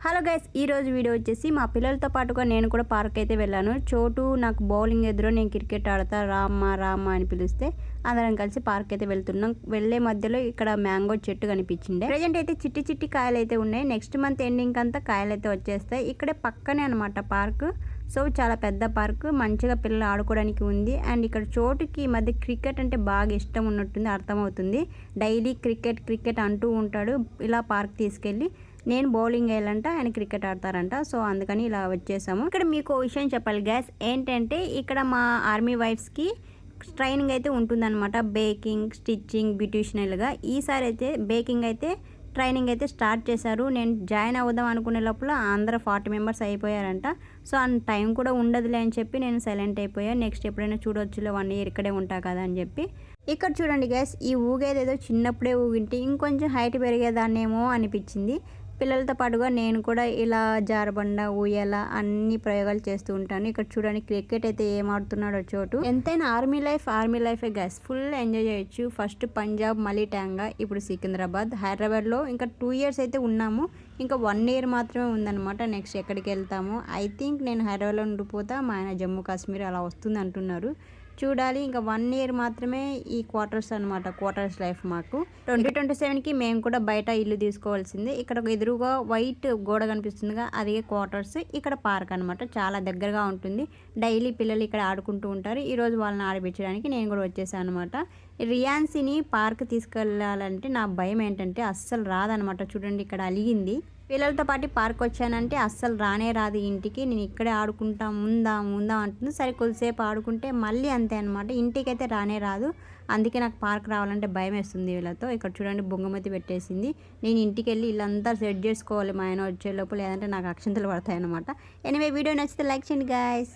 Hello guys, ఈరోజు video వచ్చేసి మా పిల్లలతో పాటుగా నేను కూడా పార్క్ అయితే వెళ్ళాను. చోటు నాకు బౌలింగ్ ఎదురు నేను క్రికెట్ ఆడతా రామ్మా అని పిలిస్తే అందరం కలిసి పార్క్ అయితే వెళ్తున్నాం. వెళ్ళే మధ్యలో ఇక్కడ మ్యాంగో చెట్టు కనిపించింది. ప్రజెంట్ అయితే చిట్టి చిట్టి కాయలు అయితే ఉన్నాయి. నెక్స్ట్ మంత్ ఎండింగ్ అంతా కాయలు అయితే వచ్చేస్తాయి. ఇక్కడే పక్కనే అనమాట పార్క్. సో చాలా పెద్ద పార్క్, మంచిగా పిల్లలు ఆడుకోవడానికి ఉంది. అండ్ ఇక్కడ చోటుకి ఈ మధ్య క్రికెట్ అంటే బాగా ఇష్టం ఉన్నట్టుంది, అర్థమవుతుంది. డైలీ క్రికెట్ అంటూ ఉంటాడు. ఇలా పార్క్ తీసుకెళ్ళి నేను బౌలింగ్ వేయాలంట, ఆయన క్రికెట్ ఆడతారంట. సో అందుకని ఇలా వచ్చేసాము. ఇక్కడ మీకు విషయం చెప్పాలి గ్యాస్, ఏంటంటే ఇక్కడ మా ఆర్మీ వైఫ్స్కి ట్రైనింగ్ అయితే ఉంటుందన్నమాట. బేకింగ్, స్టిచ్చింగ్, బ్యూటిషియన్లుగా. ఈసారి అయితే బేకింగ్ అయితే ట్రైనింగ్ అయితే స్టార్ట్ చేశారు. నేను జాయిన్ అవుదాం అనుకునే లోపల అందరూ 40 మెంబర్స్ అయిపోయారంట. సో ఆ టైం కూడా ఉండదులే అని చెప్పి నేను సైలెంట్ అయిపోయాను. నెక్స్ట్ ఎప్పుడైనా చూడొచ్చులే, 1 ఇయర్ ఇక్కడే ఉంటా కదా అని చెప్పి. ఇక్కడ చూడండి గ్యాస్, ఈ ఊగేదేదో చిన్నప్పుడే ఊగింటే ఇంకొంచెం హైట్ పెరిగేదాన్నేమో అనిపించింది. పిల్లలతో పాటుగా నేను కూడా ఇలా జారబండ, ఊయల అన్ని ప్రయోగాలు చేస్తూ ఉంటాను. ఇక్కడ చూడండి క్రికెట్ అయితే ఏం ఆడుతున్నాడో చోటు. ఎంతైనా ఆర్మీ లైఫే గ్యాస్, ఫుల్ ఎంజాయ్ చేయొచ్చు. ఫస్ట్ పంజాబ్, మళ్ళీ ట్యాంగా, ఇప్పుడు సికింద్రాబాద్. హైదరాబాద్లో ఇంకా 2 ఇయర్స్ అయితే ఉన్నాము. ఇంకా 1 ఇయర్ మాత్రమే ఉందన్నమాట. నెక్స్ట్ ఎక్కడికి వెళ్తాము. ఐ థింక్ నేను హైదరాబాద్లో ఉండిపోతా, మా ఆయన జమ్మూ కాశ్మీర్ అలా వస్తుంది అంటున్నారు. చూడాలి. ఇంకా 1 ఇయర్ మాత్రమే ఈ క్వార్టర్స్ అనమాట. క్వార్టర్స్ లైఫ్ మాకు. 2027కి మేము కూడా బయట ఇల్లు తీసుకోవాల్సిందే. ఇక్కడ ఒక ఎదురుగా వైట్ గోడ కనిపిస్తుందిగా, అదే క్వార్టర్స్. ఇక్కడ పార్క్ అనమాట, చాలా దగ్గరగా ఉంటుంది. డైలీ పిల్లలు ఇక్కడ ఆడుకుంటూ ఉంటారు. ఈరోజు వాళ్ళని ఆడిపించడానికి నేను కూడా వచ్చేసాను అనమాట. రియాన్సీని పార్క్ తీసుకెళ్ళాలంటే నా భయం ఏంటంటే అస్సలు రాదనమాట. చూడండి ఇక్కడ అలిగింది. పిల్లలతో పాటు పార్క్ వచ్చానంటే అస్సలు రానే రాదు ఇంటికి. నేను ఇక్కడే ఆడుకుంటా ఉందా అంటుంది. సరే కొద్దిసేపు ఆడుకుంటే మళ్ళీ అంతే అనమాట. ఇంటికి అయితే రానే రాదు. అందుకే నాకు పార్క్ రావాలంటే భయం వేస్తుంది వీళ్ళతో. ఇక్కడ చూడండి బొంగమతి పెట్టేసింది. నేను ఇంటికి వెళ్ళి ఇల్లంతా సెట్ చేసుకోవాలి మా ఆయన వచ్చే లోపు, లేదంటే నాకు అక్షంతలు పడతాయి అనమాట. ఎనివే వీడియో నచ్చితే లైక్ చేయండి గాయస్.